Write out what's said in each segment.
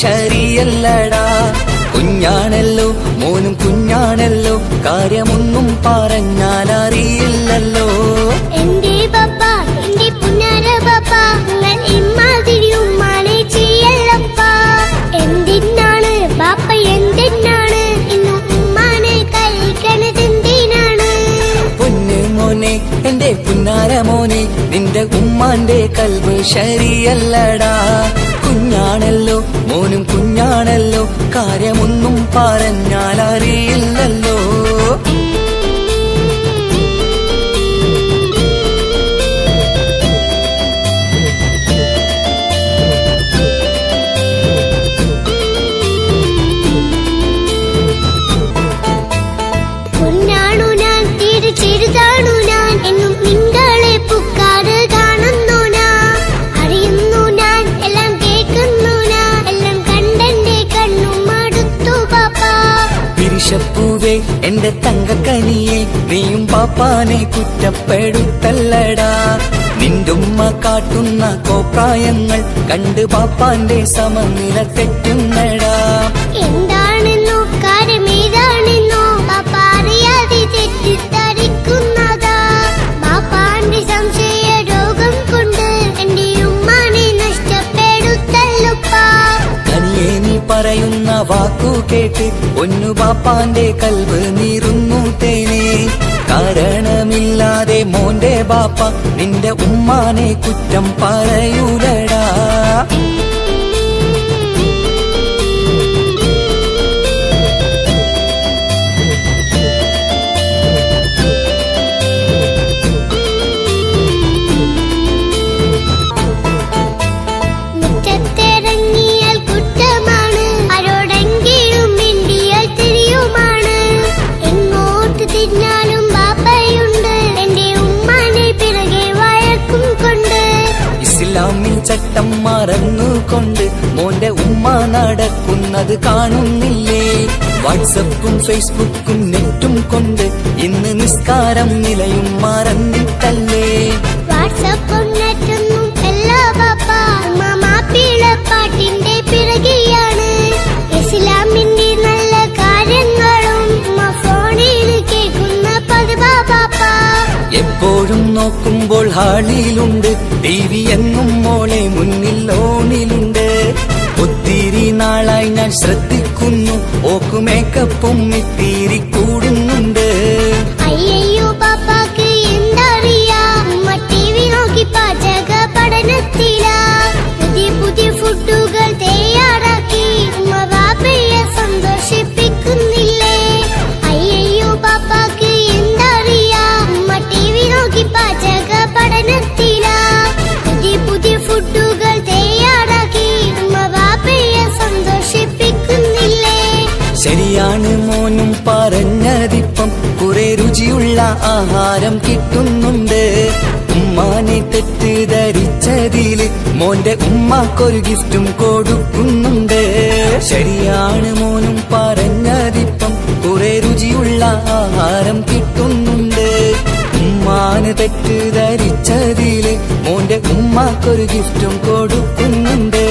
ശരിയല്ലടാ. കുഞ്ഞാണല്ലോ മോനും കുഞ്ഞാണല്ലോ, കാര്യമൊന്നും പറഞ്ഞാൽ അറിയില്ലല്ലോ. എന്റെ പപ്പ, എന്റെ പുന്നാര പപ്പ, നിങ്ങൾ ഇമ്മാതിരി ഉമ്മാനെ ചെയ്യല്ലപ്പ. എന്തിനാണ് ബാപ്പ, എന്തിനാണ് ഇന്നും ഉമ്മാനെ കഴിക്കണതെന്തിനാണ്? പൊന്നു മോനെ, എന്റെ പുന്നാര മോനെ, നിന്റെ ഉമ്മാന്റെ കൽബ് ശരിയല്ലടാ. കുഞ്ഞാണല്ലോ മോനും കുഞ്ഞാണല്ലോ, കാര്യമൊന്നും പറഞ്ഞാൽ അറിയില്ലല്ലോ. പൊന്നാണു ഞാൻ, തീരെ ചെറുതാണു ഞാൻ, എന്നും നിങ്ങളെ പുക്കാറ് കാണുന്നു ഞാൻ. അറിയുന്നു ഞാൻ, എല്ലാം കേൾക്കുന്നു ഞാൻ, എല്ലാം കണ്ടെന്റെ കണ്ണും മടുത്തു പാപ്പ. പിരിശപ്പൂവേ എന്റെ തങ്കക്കനിയെ, നീയും പാപ്പാനെ കുറ്റപ്പെടുത്തല്ലടാ. നിന്റുമ്മ കാട്ടുന്ന കോപ്രായങ്ങൾ കണ്ട് പാപ്പാന്റെ സമനില തെറ്റുന്നടാ. എന്താണെന്നോ കാര്യമേതാണെന്നോ പാപ്പ അറിയാതെ തെറ്റിദ്ധരിക്കുന്നതാ. പാപ്പാന്റെ സംശയ രോഗം കൊണ്ട് എന്റെ ഉമ്മാനെ നഷ്ടപ്പെടുത്തല്ലുപ്പാ. കനിയെ നീ പറയുന്ന വാക്കു കേട്ട് ഒന്നു പാപ്പാന്റെ കൽവ് നീറുന്നു തേനെ. കാരണമില്ലാതെ മോന്റെ ബാപ്പ നിന്റെ ഉമ്മാനെ കുറ്റം പറയൂലടാ. മുറ്റത്തിറങ്ങിയാൽ കുറ്റമാണ്, ആരോടെങ്കിലും മിണ്ടിയാൽ തിരിയുമാണ്. എങ്ങോട്ട് തിരിഞ്ഞാലും ബാപ്പയുണ്ട്, എന്റെ ഉമ്മാനെ പിറകെ വഴക്കും കൊണ്ട്. ഇസ്ലാമിൽ ചട്ടം മറന്നുകൊണ്ട് മോന്റെ ഉമ്മ നടക്കുന്നത് കാണുന്നില്ലേ? വാട്സപ്പും ഫേസ്ബുക്കും നെറ്റും കൊണ്ട് ഇന്ന് നിസ്കാരം നിലയും മറന്നിട്ടല്ലേ? വാട്സപ്പും നെറ്റൊന്നും അല്ല ബാപ്പ, ഉമ്മ മാപ്പിളപ്പാട്ടിന്റെ പിറകെയാണ്. ഇസ്ലാമിന്റെ നല്ല കാര്യങ്ങളും ഉമ്മ ഫോണിൽ കേൾക്കുന്ന പതിവാ ബാപ്പ. എപ്പോഴും നോക്കുമ്പോൾ ഹാളിലുണ്ട് TV, എന്നും മോളെ മുന്നിൽ ഓണിലുണ്ട്. ഒത്തിരി നാളായി ഞാൻ ശ്രദ്ധിക്കുന്നു, ഓക്ക് മേക്കപ്പും ഇത്തിരി കൂടുന്നുണ്ട്. അയ്യോ പാപ്പാക്ക് എന്തറിയാ, ഉമ്മ TV നോക്കി പാചക പഠനത്തിലാ. പുതിയ പുതിയ ഫുഡുകൾ തയ്യാറാക്കി ഉമ്മ ബാപ്പയെ സന്തോഷിപ്പിക്കുന്നില്ലേ? അയ്യോ പാപ്പാക്ക് എന്തറിയാ, ഉമ്മ TV നോക്കി പാചക പഠനത്തിലാ. പുതിയ പുതിയ ഫുഡുകൾ തയ്യാറാക്കി ഉമ്മ ബാപ്പയെ സന്തോഷിപ്പിക്കുന്നില്ലേ? ശരിയാണ് മോനും പറഞ്ഞതിപ്പം, കുറെ രുചിയുള്ള ആഹാരം കിട്ടുന്നുണ്ട്. ഉമ്മാനെ തെറ്റിദ്ധരിച്ചതില് മോന്റെ ഉമ്മാക്കൊരു ഗിഫ്റ്റും കൊടുക്കുന്നുണ്ട്. ശരിയാണ് മോനും പറഞ്ഞതിപ്പം, കുറെ രുചിയുള്ള ആഹാരം കിട്ടുന്നുണ്ട്. ഉമ്മാന് തെറ്റിദ്ധരിച്ചതില് മോന്റെ ഉമ്മാക്കൊരു ഗിഫ്റ്റും കൊടുക്കുന്നുണ്ട്.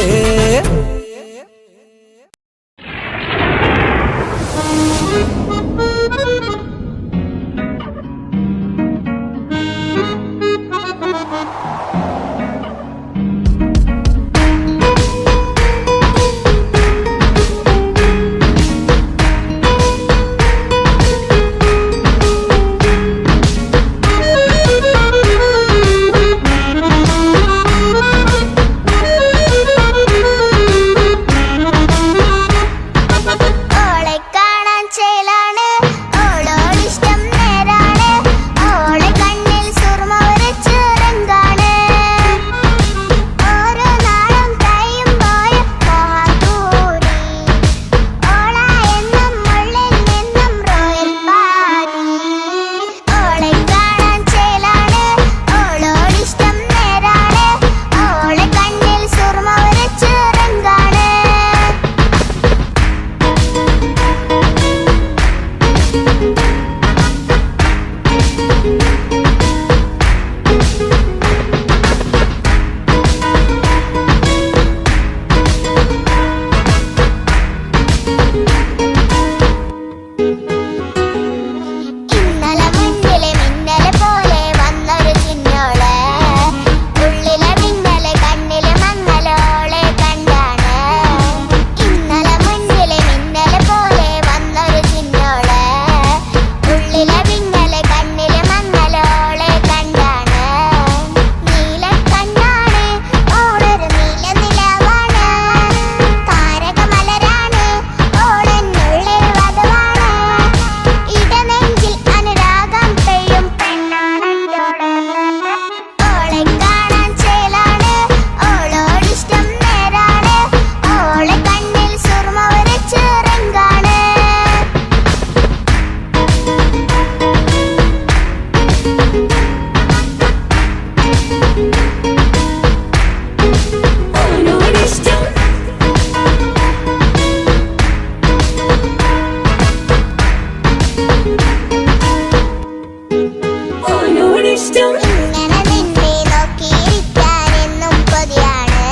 ഇഷ്ടം. ഇങ്ങനെ നിന്നെ നോക്കിയിരിക്കാനെന്നും കൊതിയാണ്.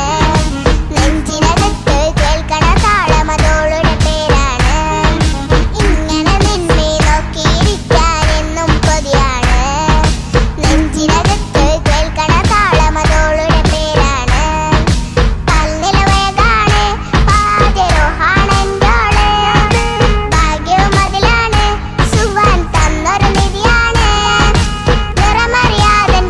നെഞ്ചിനകത്ത് കേൾക്കണ താളമതോളുടെ പേരാണ്. ഇങ്ങനെ നിന്നെ നോക്കിയിരിക്കാനെന്നും കൊതിയാണ്. നെഞ്ചിനകത്ത് കേൾക്കണ താളമതോളുടെ പേരാണ്. പൽനിലവേകാണ് പാതിരോഹാണെന്തോള്. ഭാഗ്യവും അതിലാണ് സുവാൻ തന്നൊരു നിധിയാണ്. നിറമറിയാതെ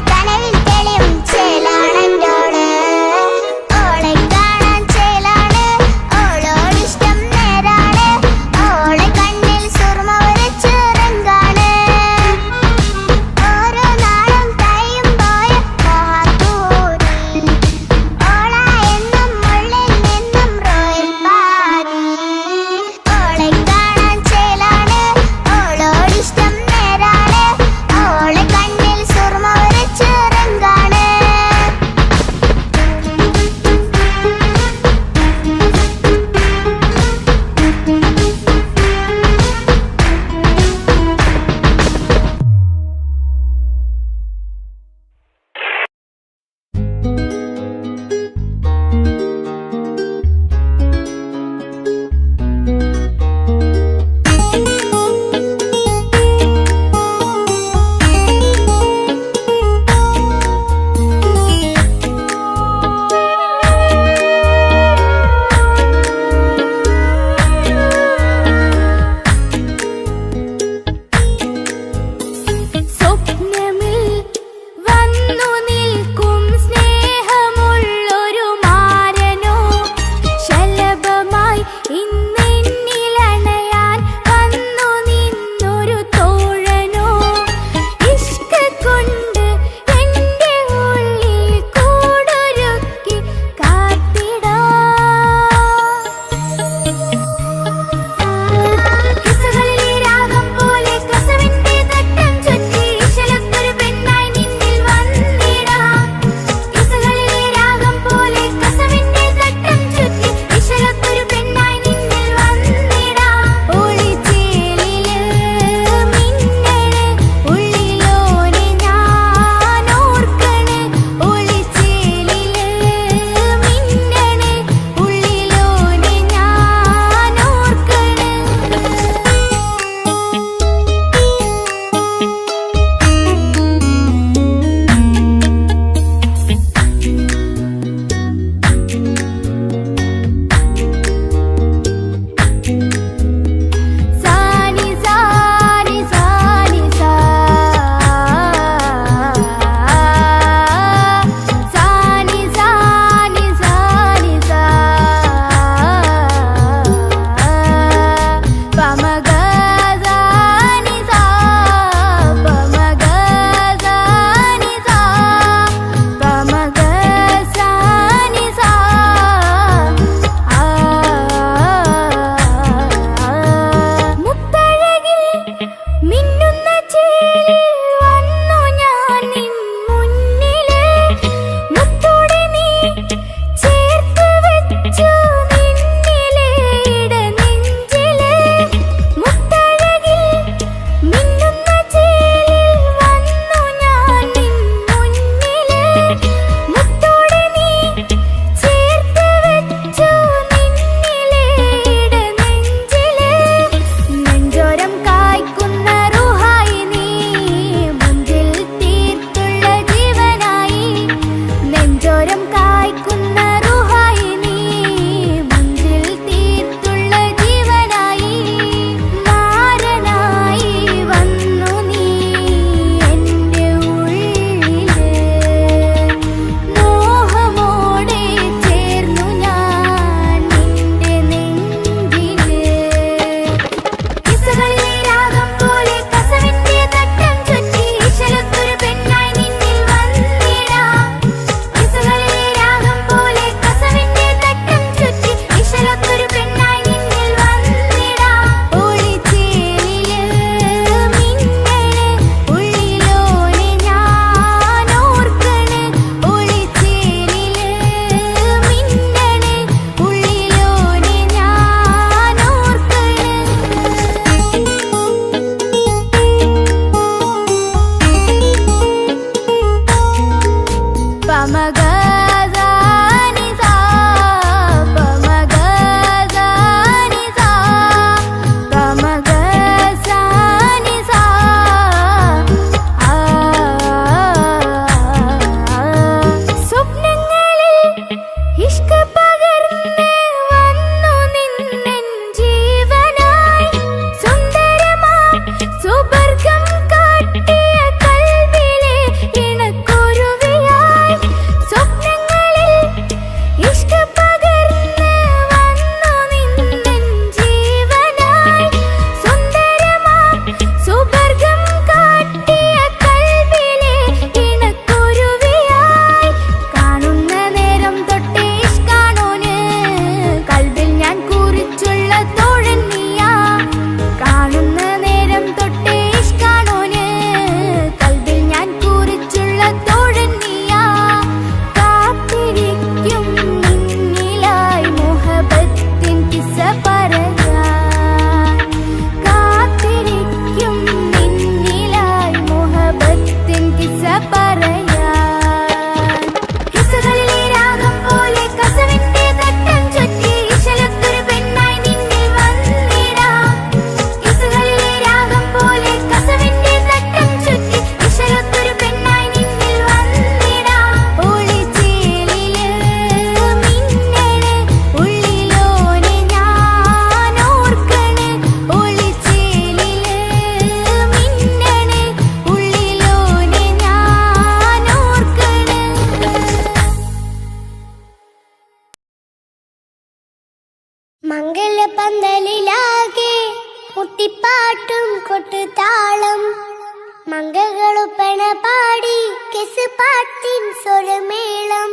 മംഗളൊപ്പന പാടി കെസ് പാട്ടിൻ സ്വരമേളം.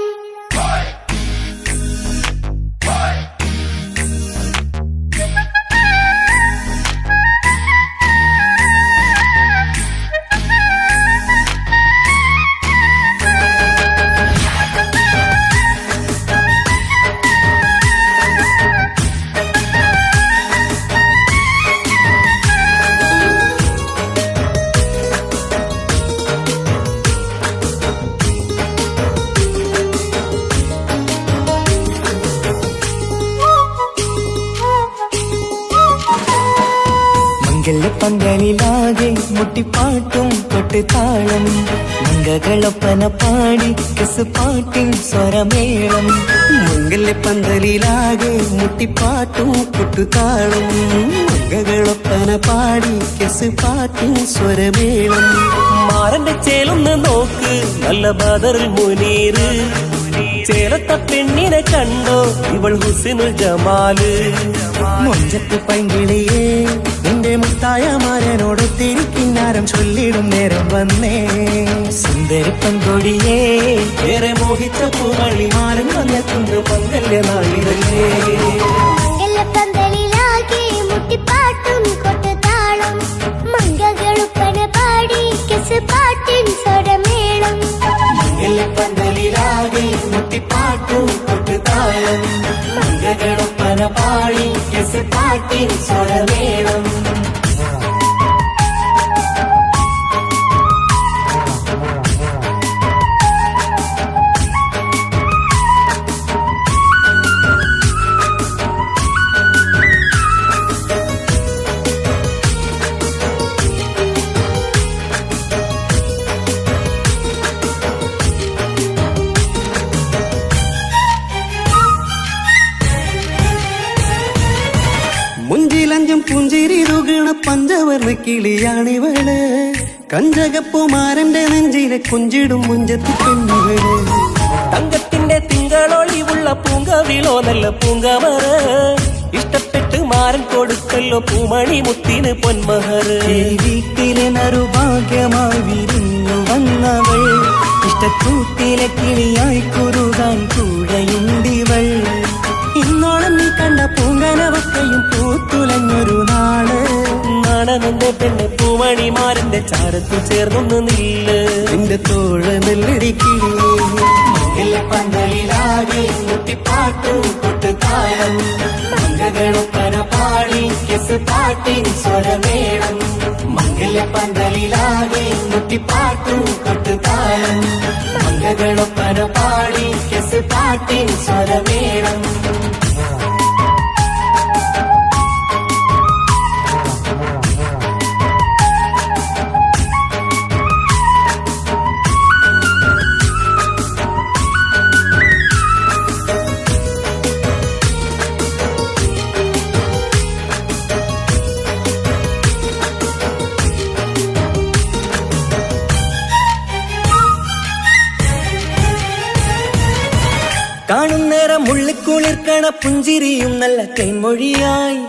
പന്തലിലാകെ മുട്ടിപ്പാട്ടും കൊട്ടുതാളം മംഗളൊപ്പന പാടി കെസ് പാട്ടിൻ സ്വരമേളം. പന്തലിലാകെ മുട്ടിപ്പാട്ടും കൊട്ടുതാളം മംഗളൊപ്പന പാടി കെസ് പാട്ടിൻ സ്വരമേളം. മാറന്റെ ചേലൊന്ന് നോക്ക് നല്ല ബദറുൽ മുനീറ്. ചേലത്ത പെണ്ണിനെ കണ്ടോ ഇവൾ ഹുസ്നുൽ ജമാല്. മൊഞ്ചത്ത് പൈങ്കിളിയേ നിന്റെ മുത്തായ മാരനോട് തിരിക്കിന്നാരം ചൊല്ലിടും നേരം വന്നേ. സുന്ദരി പങ്കൊടിയേ ഏറെ മോഹിച്ച പൂവളി മാരൻ വന്നെത്തുന്നു പങ്കല്യ നാളിതല്ലേ. പന്തലിലാകെ മുട്ടിപ്പാട്ടും കൊട്ടുതാളം മംഗളൊപ്പന പാടി കെസ് പാട്ടിൻ സ്വരമേളം. പന്തലിലാകെ മുട്ടിപ്പാട്ടും കൊട്ടുതാളം മംഗളൊപ്പന പാടി കെസ് പാട്ടിൻ സ്വരമേളം. മുഞ്ചിലഞ്ചും പുഞ്ചിരി തുകണ പഞ്ചവർണ്ണ കിളിയാണിവള്. കഞ്ചകപ്പുമാരന്റെ നെഞ്ചിലെ കുഞ്ചിടും മുഞ്ചത്തി പെണ്ണുകള്. തങ്കത്തിന്റെ തിങ്കളൊളിവുള്ള പൂങ്കവിളോ നല്ല പൂങ്കമറ. ഇഷ്ടപ്പെട്ട് മാരൻ കൊടുക്കല്ലോ പൂമണി മുത്തിന് പൊന്മഹർ. വീട്ടിലെ നറുഭാഗ്യമായി വിരിഞ്ഞു വന്നവൾ ഇഷ്ടക്കൂട്ടിലെ കിളിയായി കുറുകാൻ കൂടെയുണ്ടിവൾ. ഇന്നോളം നീ കണ്ട പൂങ്കനവക്കയും പൂത്തുലഞ്ഞൊരു നാള്. നാണനെന്റെ പെണ്ണ് പൂമണിമാരന്റെ ചാരത്തു ചേർന്നൊന്ന് നില്ല്. നിന്റെ തോഴ നെല്ലടിക്കില്ലേ പന്തലിലാകെ മുട്ടിപ്പാട്ടും കൊട്ടുതാളം മംഗളൊപ്പന പാടി കെസ് പാട്ടിൻ സ്വരമേളം. പന്തലിലാകെ മുട്ടിപ്പാട്ടും കൊട്ടുതാളം മംഗളൊപ്പന പാടി കെസ് പാട്ടിൻ സ്വരമേളം. കാണുന്നേരം ഉള്ളിക്കുളിർക്കണ പുഞ്ചിരിയും നല്ല കൈമൊഴിയായി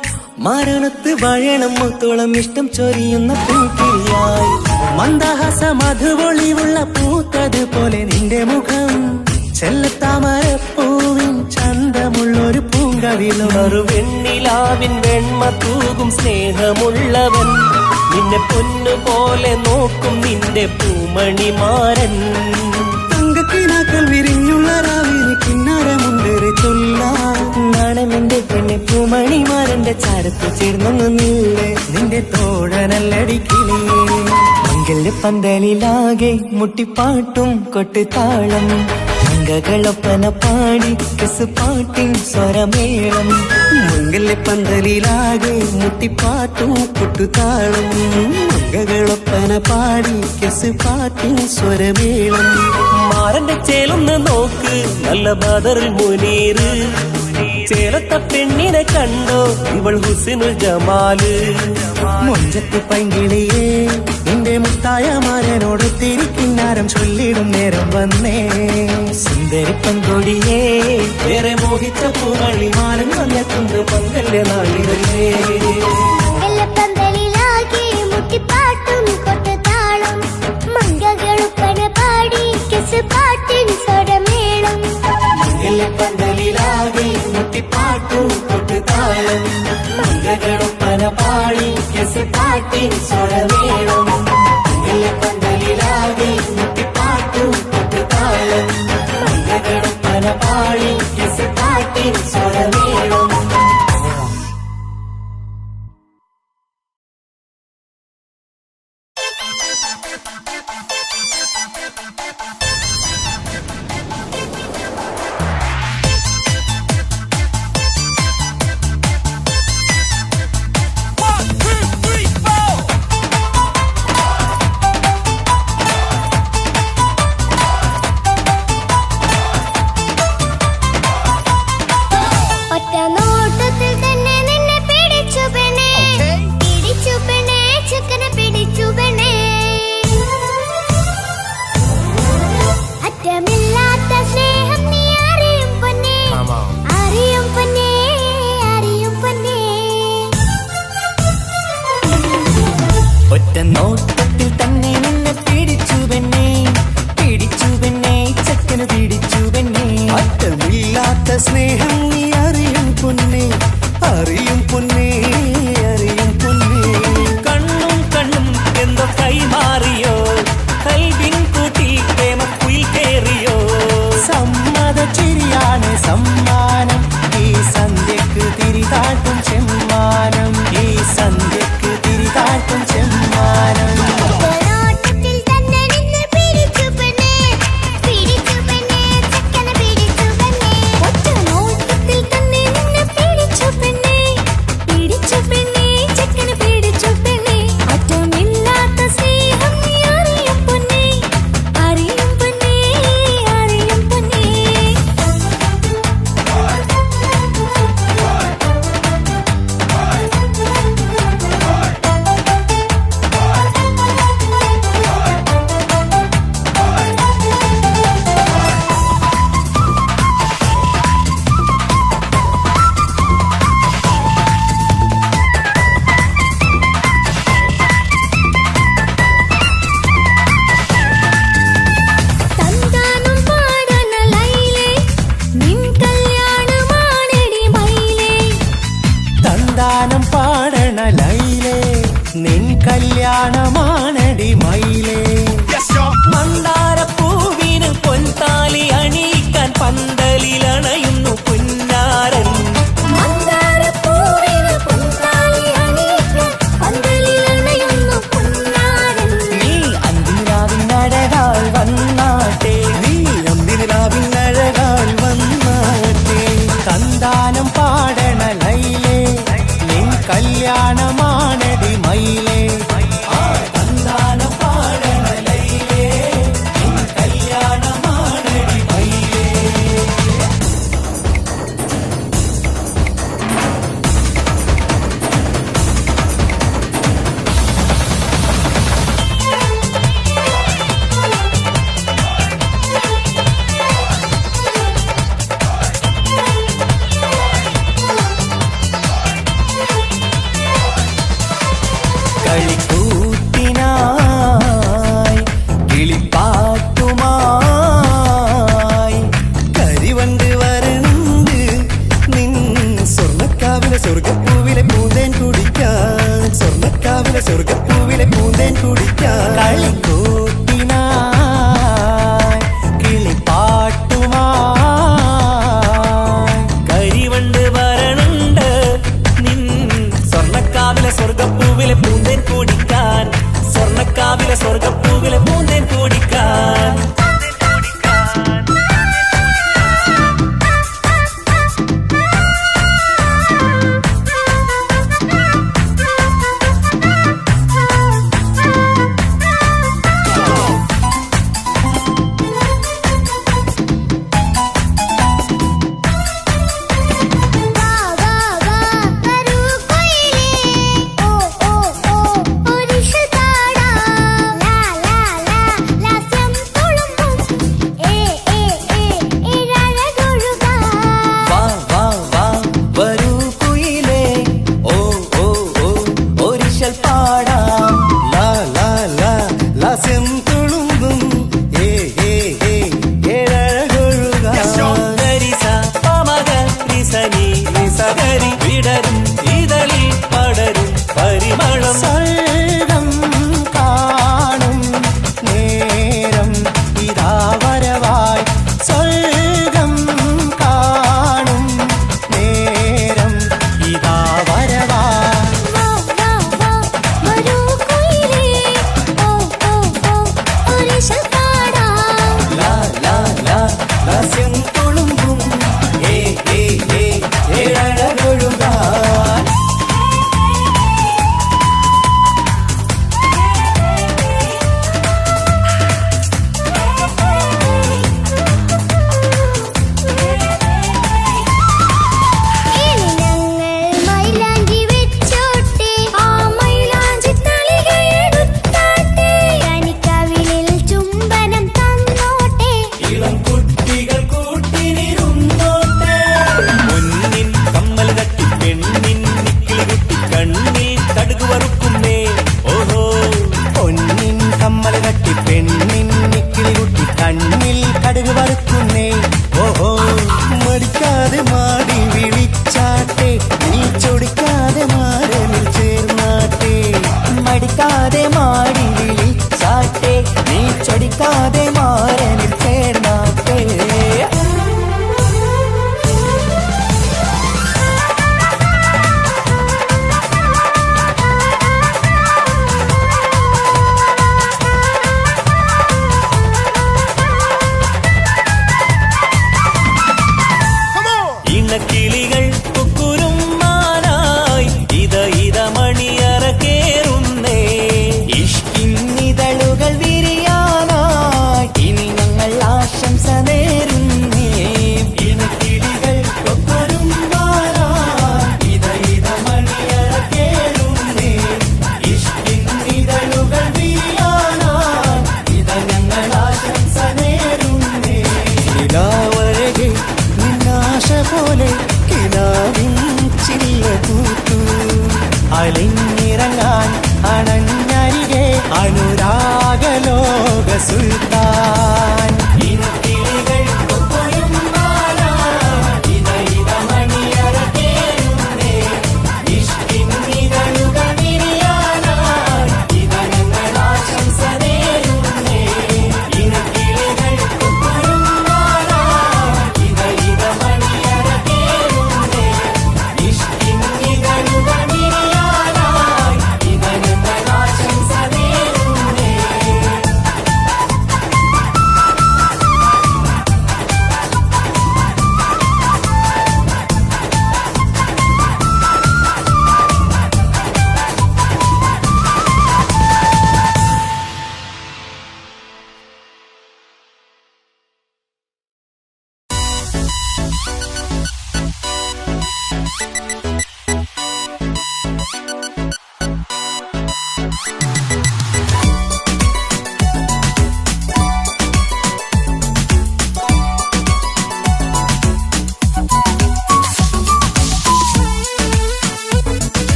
മാരണത്ത് വാഴണം മുത്തോളം ഇഷ്ടം ചൊരിയുന്ന പൂക്കിരിയായി. മന്ദഹാസ മധുപൊളിവുള്ള പൂത്തത് പോലെ നിന്റെ മുഖം ചെല്ലത്താമരപ്പൂവിൻ ചന്തമുള്ളൊരു പൂങ്കവിളും. ഒരു വെണ്ണിലാവിൻ വെണ്മ തൂകും സ്നേഹമുള്ളവൻ നിന്നെ പൊന്നുപോലെ നോക്കും നിന്റെ പൂമണിമാരൻ. തങ്കക്കിനാക്കൾ വിരിഞ്ഞുള്ള രാവിലെ കിന്നാരമുണ്ടേറെ ചൊല്ലാണെന്റെ പെണ്ണെ പൂമണിമാരന്റെ ചാരത്ത് ചേർന്നൊന്ന് നില്ലേ. നിന്റെ തോഴനല്ലടിക്കിളിയേ പന്തലിലാകെ മുട്ടിപ്പാട്ടും കൊട്ടുതാളം മംഗളൊപ്പന പാടി കെസ് പാട്ടിൻ സ്വരമേളം. പന്തലിലാകെ മുട്ടിപ്പാട്ടും കൊട്ടുതാളം മംഗളൊപ്പന പാടി കെസ് പാട്ടിൻ സ്വരമേളം. മാറന്റെ ചേലൊന്ന് നോക്ക് നല്ല ബദറുൽ മുനീറ്. ചേലത്ത പെണ്ണിനെ കണ്ടോ ഇവൾ ഹുസ്നുൽ ജമാല്. മൊഞ്ചത്ത് പൈങ്കിളിയേ നിന്റെ മുത്തായ മാരനോട് തിരിക്കിന്നാരം ചൊല്ലിടും നേരം വന്നേ. സുന്ദരി പങ്കൊടിയേ ഏറെ മോഹിച്ച പൂവളി മാരൻ വന്നെത്തുന്നു പങ്കല്യ നാളിതല്ലേ. പന്തലിലാകെ മുട്ടിപ്പാട്ടും കൊട്ടുതാളം പാട്ടിൻ സ്വരമേളം പന്തലിലാകെ പാട്ടും താളം പന പാടി പാട്ടിൻ സ്വരമേളം.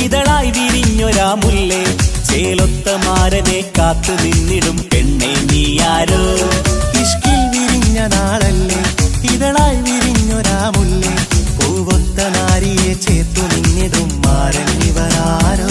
ഇതളായി വിരിഞ്ഞൊരാ മുല്ലേ ചേലൊത്ത മാരനെ കാത്തു നിന്നിടും പെണ്ണെ നീയാരോ. ഇഷ്കിൽ വിരിഞ്ഞ നാളല്ലേ ഇതളായി വിരിഞ്ഞൊരാ മുല്ലേ പൂവൊത്ത നാരിയെ ചേർത്തു നിന്നിടും മാരൻ ഇവരാരോ.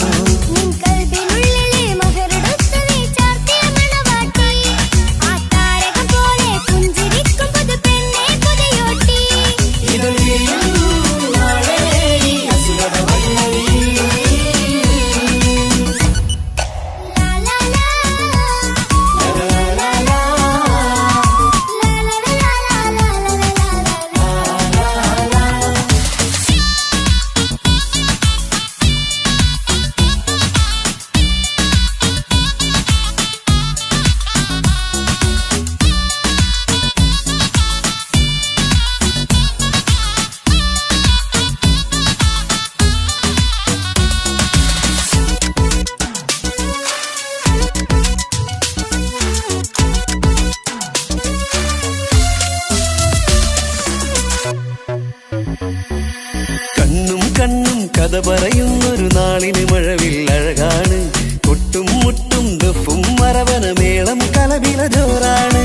കണ്ണും കണ്ണും കഥ പറയുന്നൊരു നാളിന് മഴവില്ലഴകാണ്. കൊട്ടും മുട്ടും ദഫും മറവന മേളം കലവില ജോറാണ്.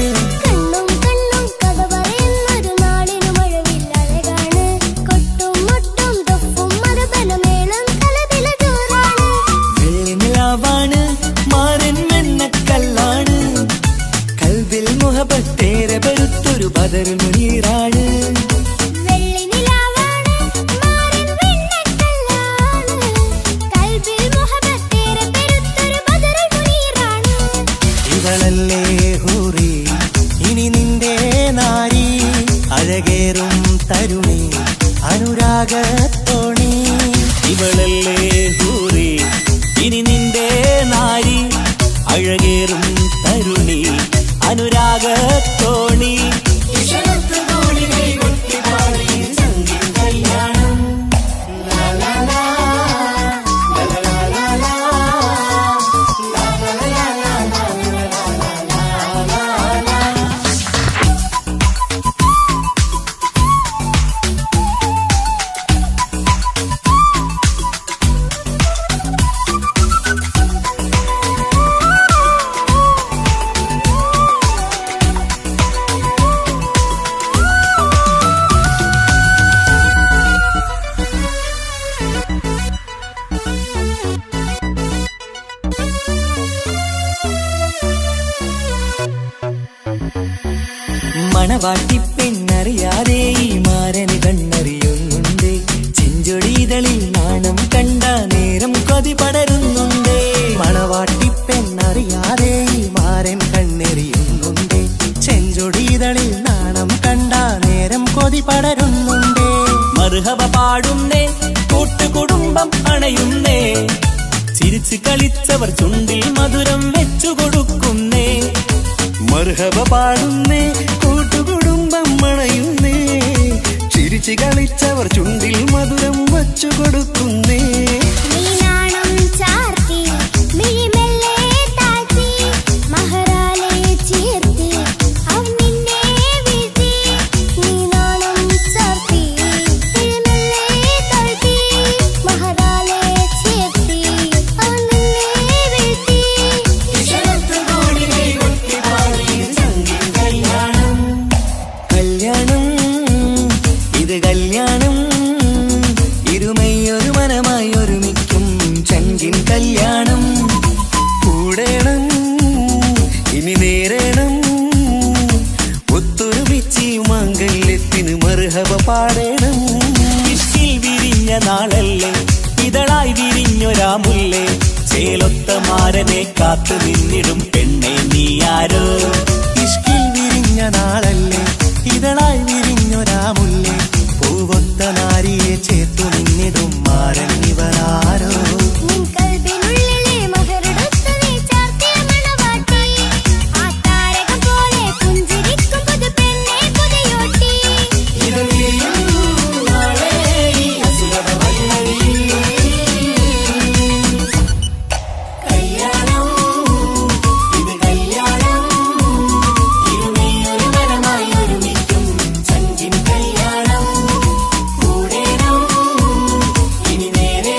വെള്ളിനിലാവാണ് മാരൻ വെണ്ണക്കല്ലാണ്. കൽബിൽ മുഹബത്തേറെ പെരുത്തൊരു ബദർ മുനീറാണ്. ഇവളല്ലേ ഹൂറി ഇനി നിന്റെ നാരി അഴകേറും തരുണി അനുരാഗത്തോണി. ഇവളല്ലേ ഹൂറി ഇനി നിന്റെ നാരി അഴകേറും തരുണി അനുരാഗത്തോണി. മണവാട്ടി പെണ്ണറിയാതെ ഈ മാരന് കണ്ണറിയുന്നുണ്ട്. ചെഞ്ചൊടിതളിൽ നാണം കണ്ട നേരം കൊതി പടരുന്നുണ്ട്. മണവാട്ടി പെണ്ണറിയാതെ ഈ മാരൻ കണ്ണെറിയുന്നുണ്ട്. ചെഞ്ചൊടിതളിൽ നാണം കണ്ട നേരം കൊതി പടരുന്നുണ്ട്. മർഹബ പാടുന്നേ കൂട്ടുകുടുംബം അണയുന്നേ. ചിരിച്ചു കളിച്ചവർ ചുണ്ടിൽ മധുരം വെച്ചു കൊടുക്കുന്നേ. മർഹബ പാടുന്നേ കൂട്ടുകുടുംബം മണയുന്നേ. ചിരിച്ചു കളിച്ചവർ ചുണ്ടിൽ മധുരം വച്ചു കൊടുക്കുന്നേ. കല്യാണം ഇരുമയൊരു മനമായി ഒരുമിക്കും ചങ്കിൻ കല്യാണം. കൂടേണം ഇനി നേരേണം ഒത്തൊരുമിച്ച് മാംഗല്യത്തിന് മർഹബ പാടേണം. ഇഷ്കിൽ വിരിഞ്ഞ നാളല്ലേ ഇതളായി വിരിഞ്ഞൊരാ മുല്ലേ ചേലൊത്ത മാരനെ കാത്തു നിന്നിടും പെണ്ണെ നീയാരോ. ഇഷ്കിൽ വിരിഞ്ഞ നാളല്ലേ ഇതളായി വിരിഞ്ഞൊരാ മുല്ലേ പൂവൊത്ത നാരിയെ ചേർത്തു നിന്നിടും മാരൻ ഇവരാരോ. ഇനി നേരെ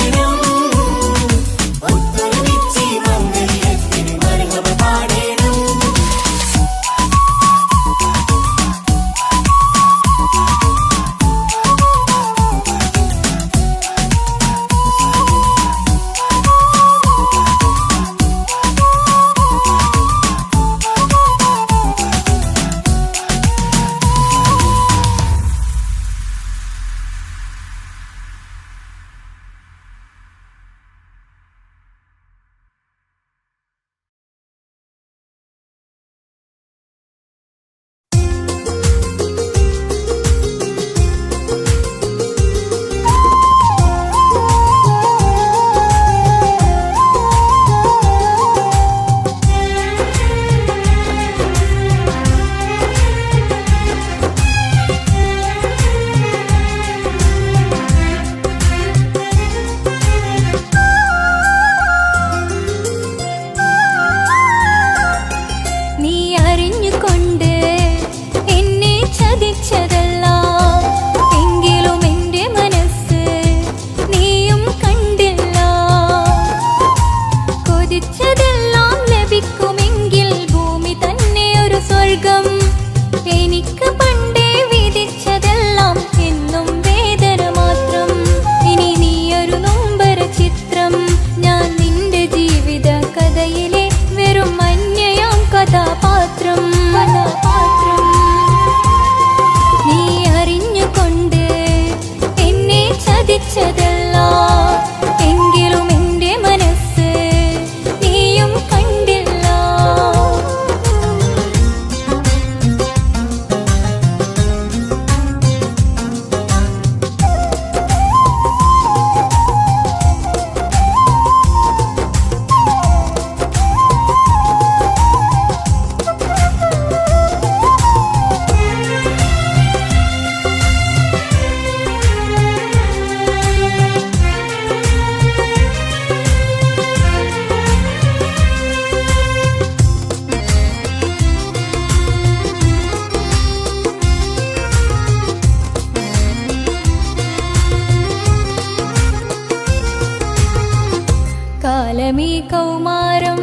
കാലമീ കൗമാരം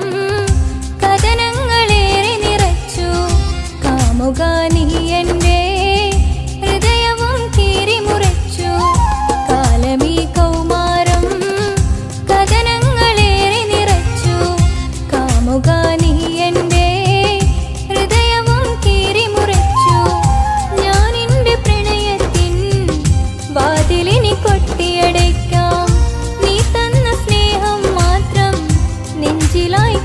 കഥനങ്ങളേറെ നിറച്ചു കാമുക നീ എൻ്റെ ഹൃദയവും കീറിമുറിച്ചു കാലമീ കൗമാരം കഥനങ്ങളേറെ നിറച്ചു കാമുക നീ എൻ്റെ ഹൃദയവും കീറിമുറിച്ചു ഞാൻ എൻ്റെ പ്രണയത്തിൻ വാതിലിനി കൊട്ടിയടയ്ക്കാം നീ തന്ന സ്നേഹം മാത്രം നെഞ്ചിലായി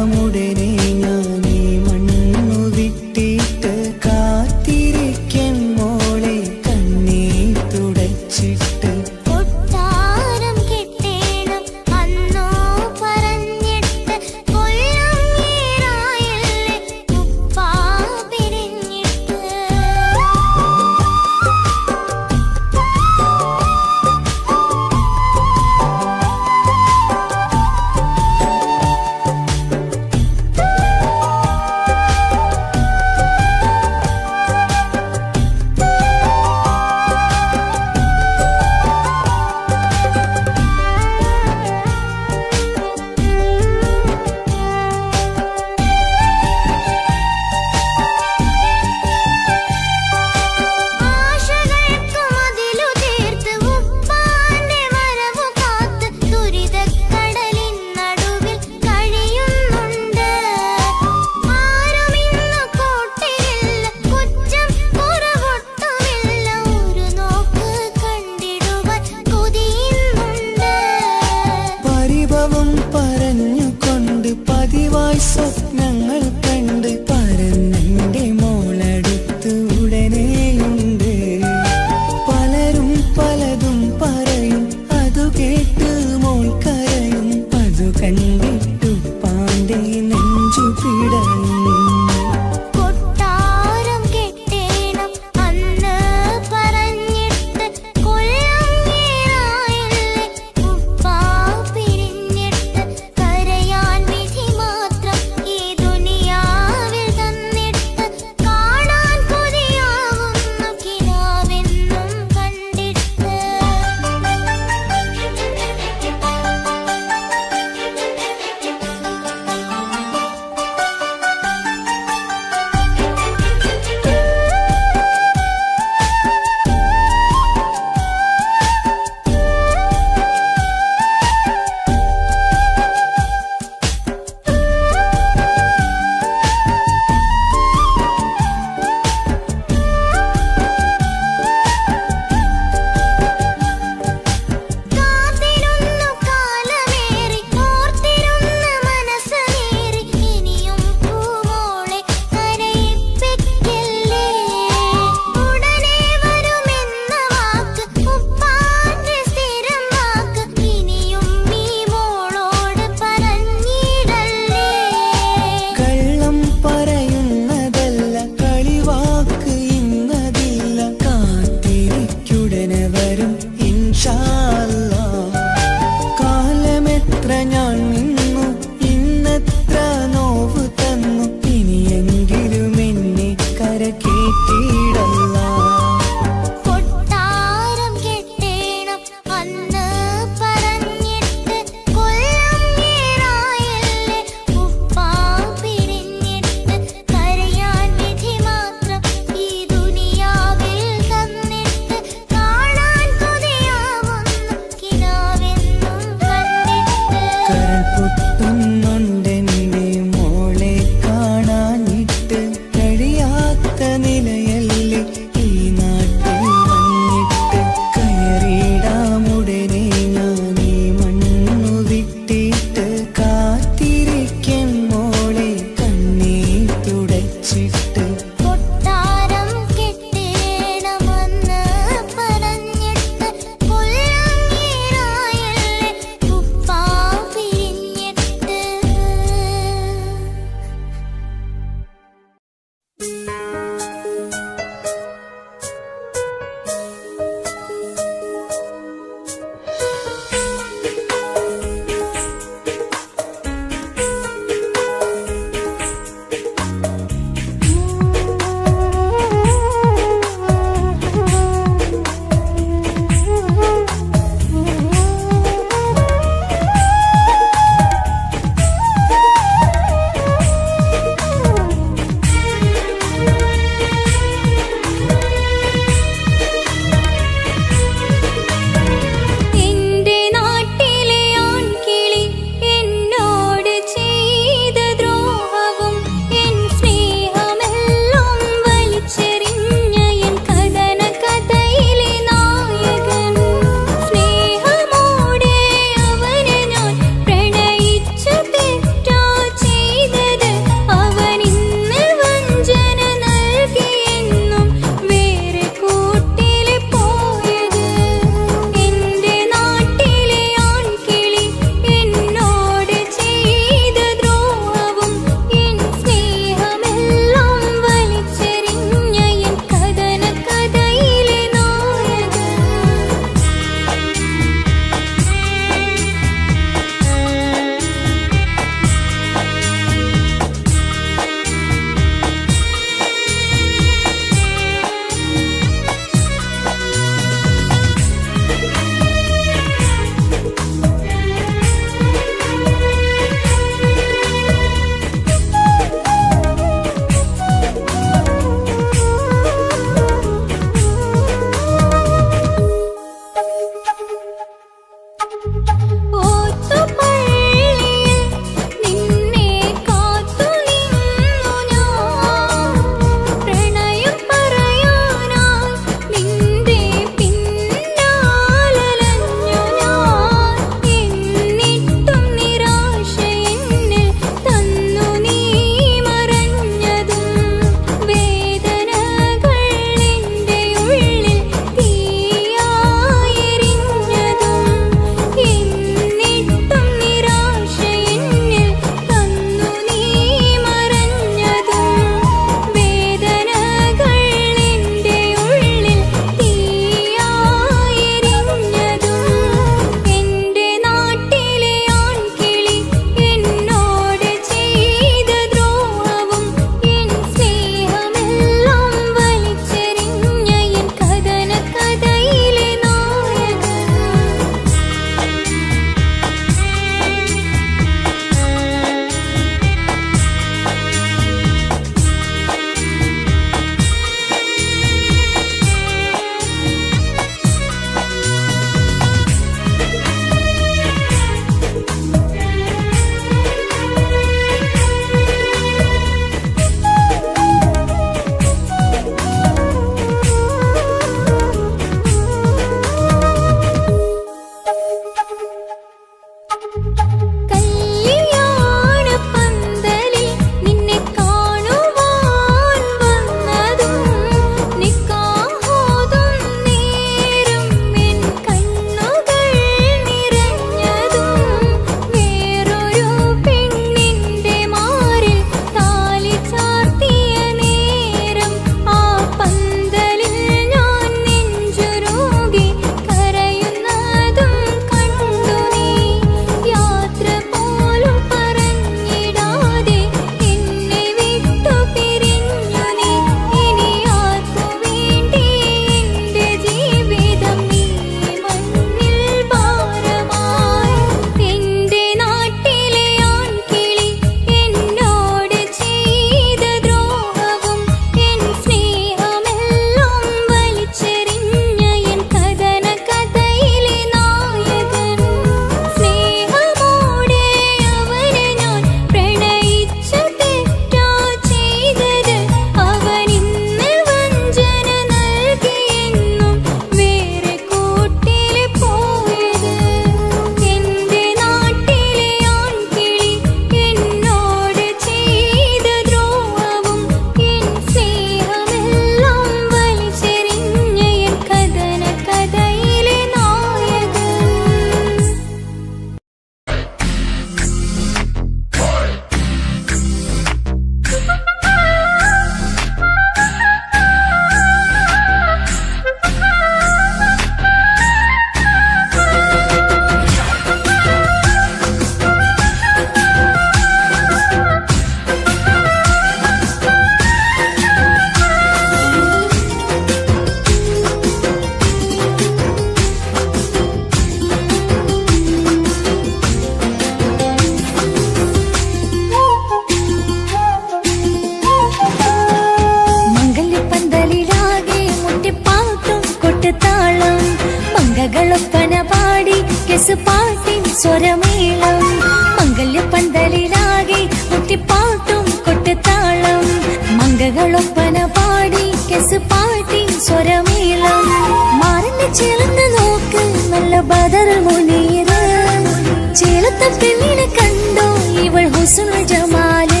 പെണ്ണിനെ കണ്ടോ ഇവൾ ഹുസ്നുൽ ജമാല്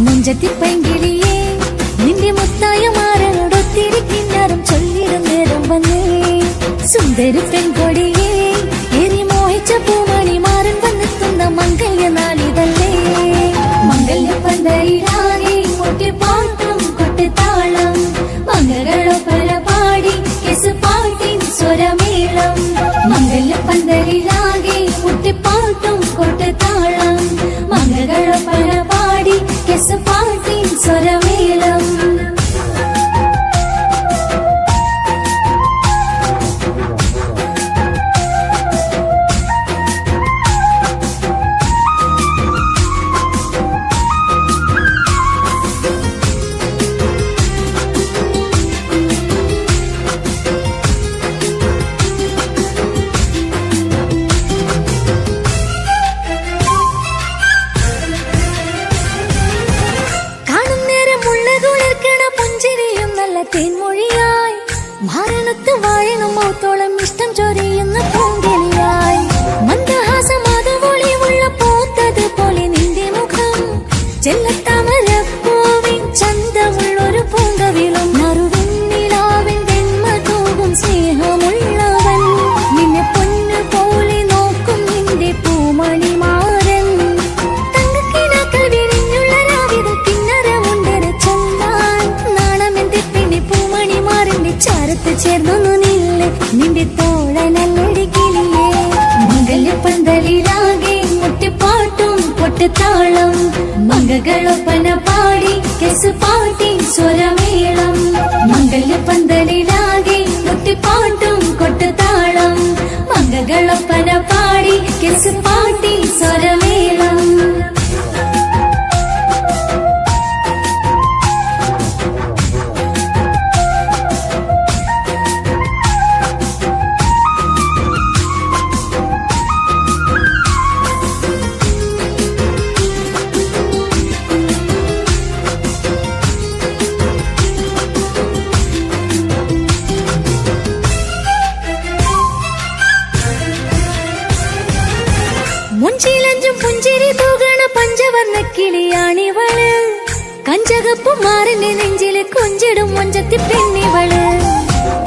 മുഞ്ചത്തി പൈങ്കിളിയേ നിന്റെ മുത്തായ മാറനോടൊത്തിരിക്കിന്നാരും ചൊല്ലിടും നേരം വന്നേ സുന്ദരി പെൺകൊടിയേ ഏറി മോഹിച്ച പൂമണി മാറൻ വന്നെത്തുന്ന മംഗല്യ നാളിതല്ലേ മംഗല്യ പന്തയിലാകെ മുട്ടിപ്പാട്ടും കൊട്ടിത്താളം മംഗളോ പല പാടി കെസ് പാട്ടിൻ സ്വരമേളം മംഗല്യ പന്തലിലാകെ മുട്ടിപ്പാട്ടും കൊട്ടിത്താളം മംഗളോ പല പാടി കെസ് പാട്ടിൻ സ്വരമേളം തേൻമൊഴിയായി മാരണത്ത് വാഴണം മൗത്തോളം ഇഷ്ടം ചൊരിയുന്ന പൂങ്കിളിയായി മന്ദഹാസമാതവൊളിവുള്ള പൂത്തത് പോലെ നിന്റെ മുഖം ചെല്ലത്താമരപ്പൂവിൻ ചന്തമുള്ളൊരു പൂങ്കവിളും നറുവെണ്ണിലാവിൻ വെണ്മ തൂകും സ്നേഹമുള്ളവൻ നിന്നെ പൊന്നു പോലെ നോക്കും നിന്റെ പൂമണിമാരൻ തങ്കക്കിനാക്കൾ വിരിഞ്ഞുള്ള രാവിലെ കിന്നരമുണ്ടര ചൊല്ലാൻ നാണമെന്റെ പൂമണിമാരന്റെ ചാരത്ത് ചേർന്നു നില്ലേ നിന്റെ തോഴനല്ലടിക്കില്ലേ മംഗല്യ പന്തലിലാകെ മുട്ടിപ്പാട്ടും പൊട്ടിത്താളം മംഗളൊപ്പന പാടി കെസ് പാട്ടി സ്വരമേളം മംഗല്യ പന്തലിലാകെ മുട്ടിപ്പാട്ടും കൊട്ടുതാളം മംഗളൊപ്പന പാടി കെസ് പാട്ടി സ്വരമേളം മുഞ്ചിലഞ്ചും പുഞ്ചിരി തൂകണ പഞ്ചവർണ്ണ കിളിയാണിവള് കഞ്ചകപ്പും മാറിന്റെ നെഞ്ചില് കൊഞ്ചിടും മൊഞ്ചത്തി പെണ്ണിവള്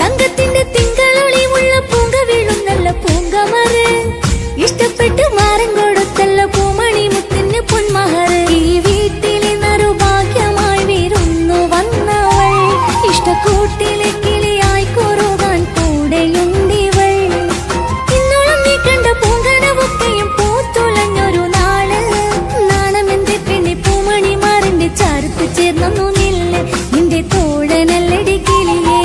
തങ്കത്തിന്റെ തിങ്കളൊളിവുള്ള പൂങ്ക വീഴും നല്ല പൂങ്കമറ് ഇഷ്ടപ്പെട്ട് മാറൻ കൊടുത്തല്ല പൂമണി മുത്തിന് പൊന്മഹറ് ഈ വീട്ടിലെ നറുഭാഗ്യമായി വീരുന്നു വന്നവൾ ഇഷ്ടക്കൂട്ടിലെ കിളിയായി കുറുകാൻ കൂടെയുണ്ടിവൾ ഇന്നോളം നീ കണ്ട പൂങ്കനവൊക്കെയും പൂത്തുളഞ്ഞൊരു നാള് നാണമെന്റെ പെണ്ണി പൂമണിമാറിന്റെ ചാരത്ത് ചേർന്നു നില്ലേ നിന്റെ തോഴനല്ലടി കിളിയേ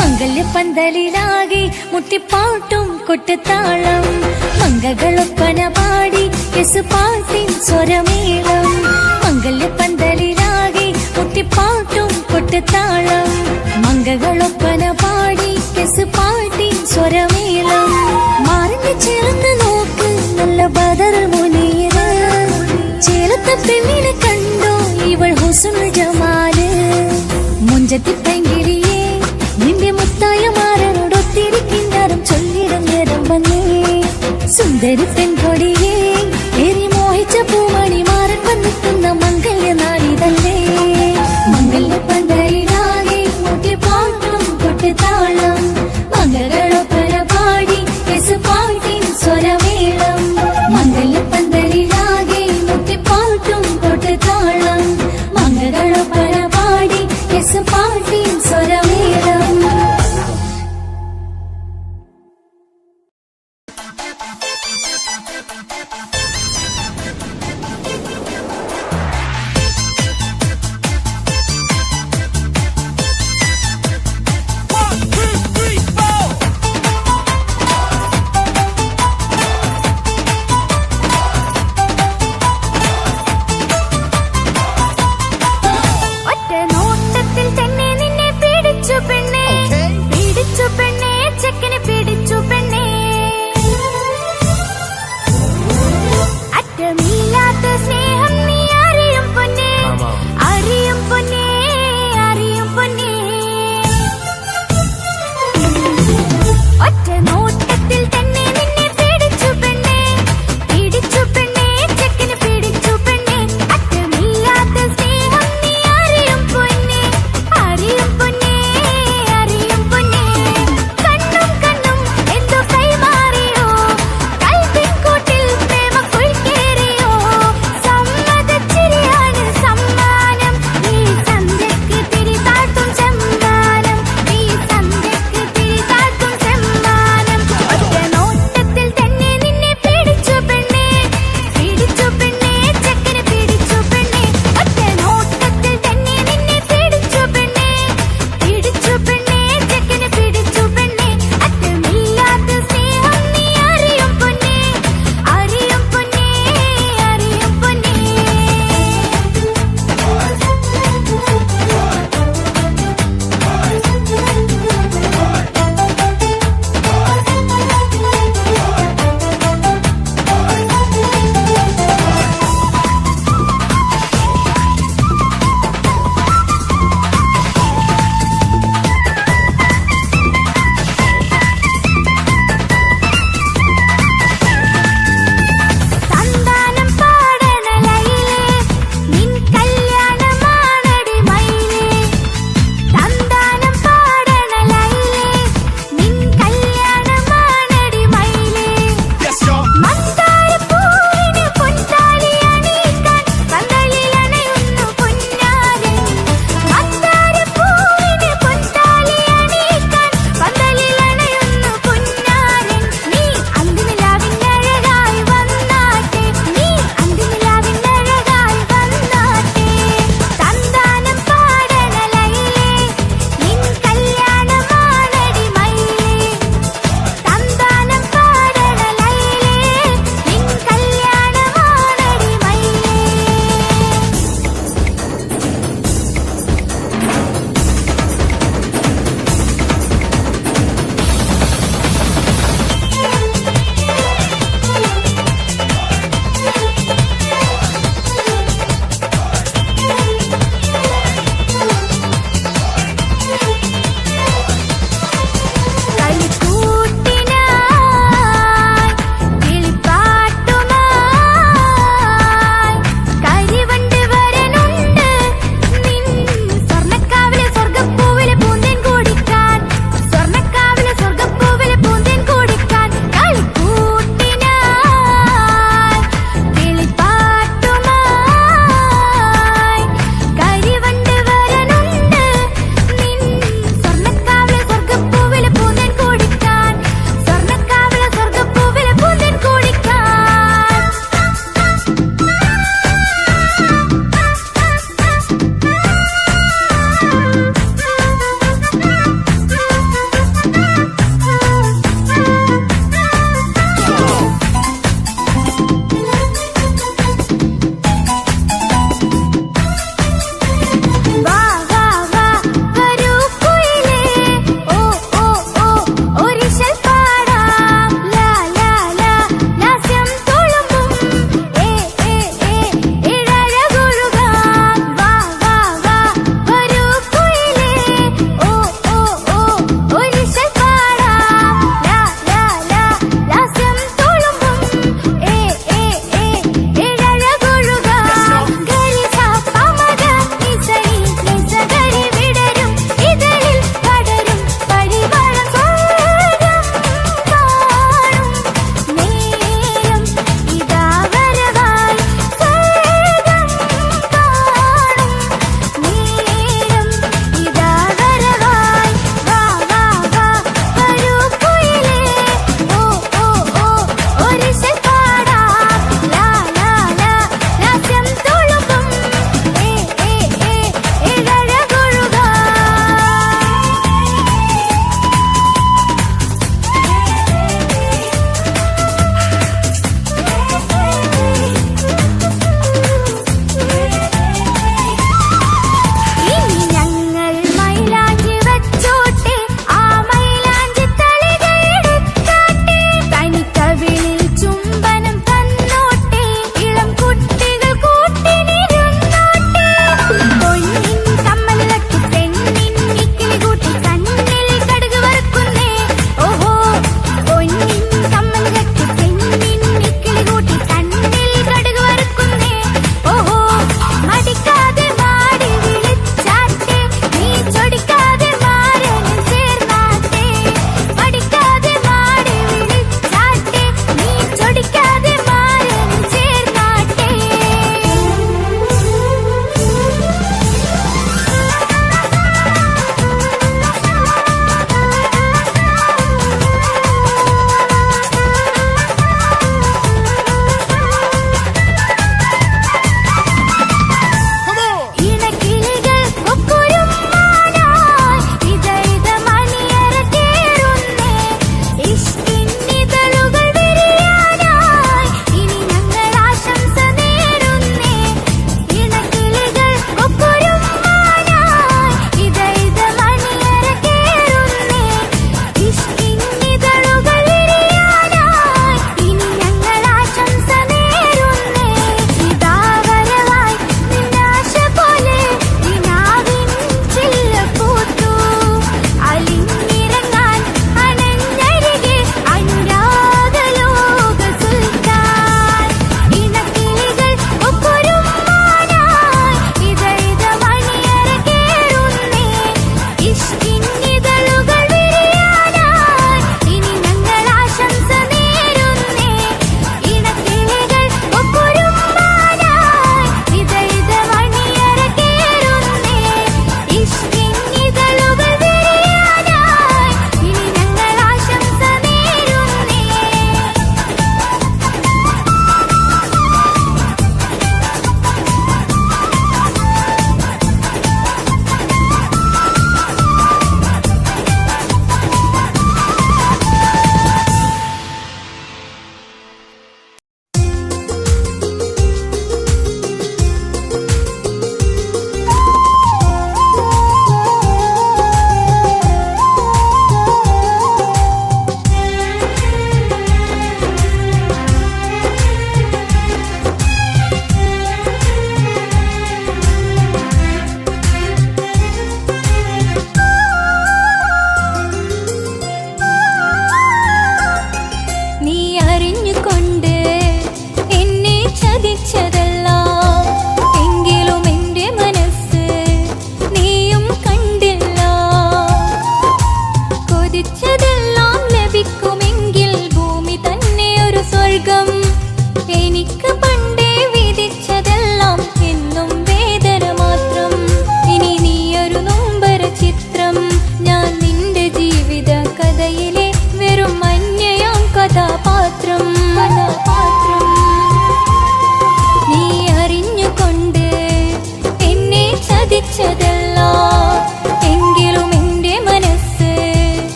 മംഗല്യ പന്തലിലാകെ മുട്ടിപ്പാട്ടും കൊട്ടുതാളം മംഗളൊപ്പന പാടി കെസ് പാട്ടിൻ സ്വരമേളം മംഗല്യ പന്തലിലാകെ മുട്ടിപ്പാട്ടും കൊട്ടുതാളം മംഗളൊപ്പന പാടി കെസ് പാട്ടിൻ സ്വരമേളം മാറിന്റെ ചേർന്ന് നോക്ക് നല്ല ബദർ മുനീറ് ചേലത്തെ പെണ്ണിനെ കണ്ടോ ഇവൾ ഹുസ്നുൽ ജമാല് മുഞ്ചത്തി പൈങ്കിളിയേ നിന്റെ മുത്തായ മാറനോടൊത്തിരിക്കിന്നാരും ചൊല്ലിടും നേരം വന്നേ സുന്ദരി പെൺകൊടിയേ ഏറി മോഹിച്ച പൂമണി മാറൻ വന്നെത്തുന്ന മംഗല്യ നാളിതല്ലേ മംഗല്യ പന്തലിലാകെ മുട്ടിപ്പാട്ടും കൊട്ടുതാളം മംഗളൊപ്പന പാടി കെസ് പാട്ടിൻ സ്വരമേളം മംഗല്യ പന്തലിലാകെ മുട്ടിപ്പാട്ടും കൊട്ടുതാളം മംഗളൊപ്പന പാടി കെസ് പാട്ടിൻ സ്വരമേളം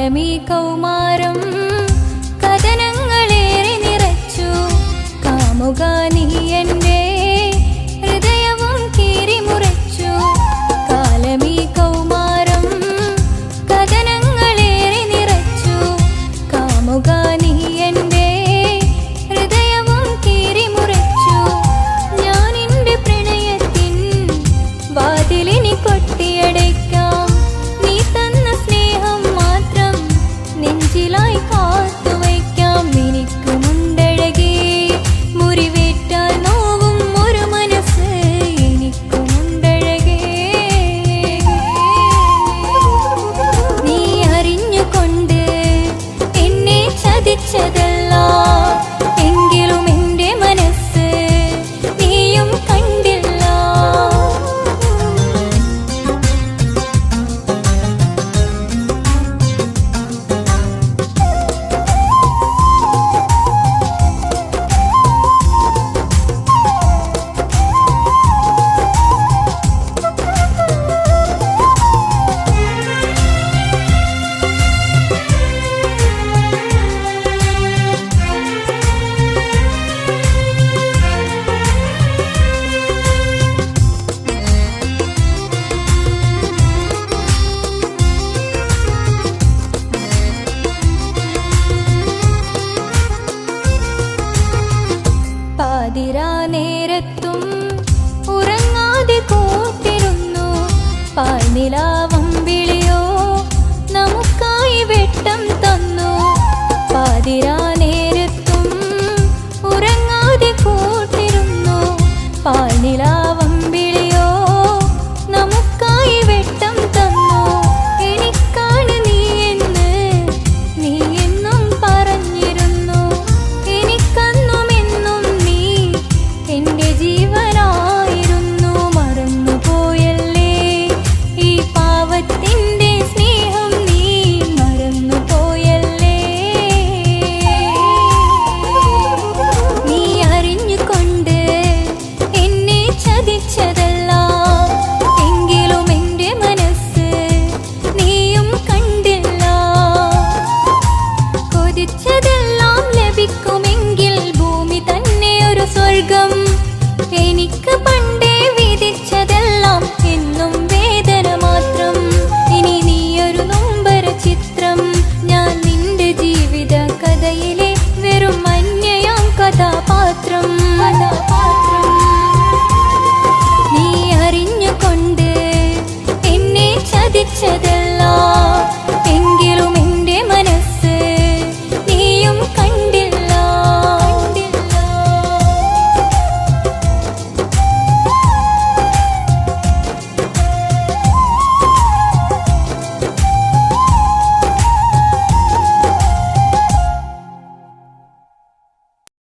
കാലമീ കൗമാരം കഥനങ്ങളേറെ നിറച്ചു കാമുക നീ എൻ്റെ ഹൃദയവും കീറിമുറിച്ചു കാലമീ കൗമാരം കഥനങ്ങളേറെ നിറച്ചു കാമുക നീ എൻ്റെ ഹൃദയവും കീറിമുറിച്ചു ഞാൻ എൻ്റെ പ്രണയത്തിൻ വാതിലിനി കൊട്ടിയടയ്ക്കും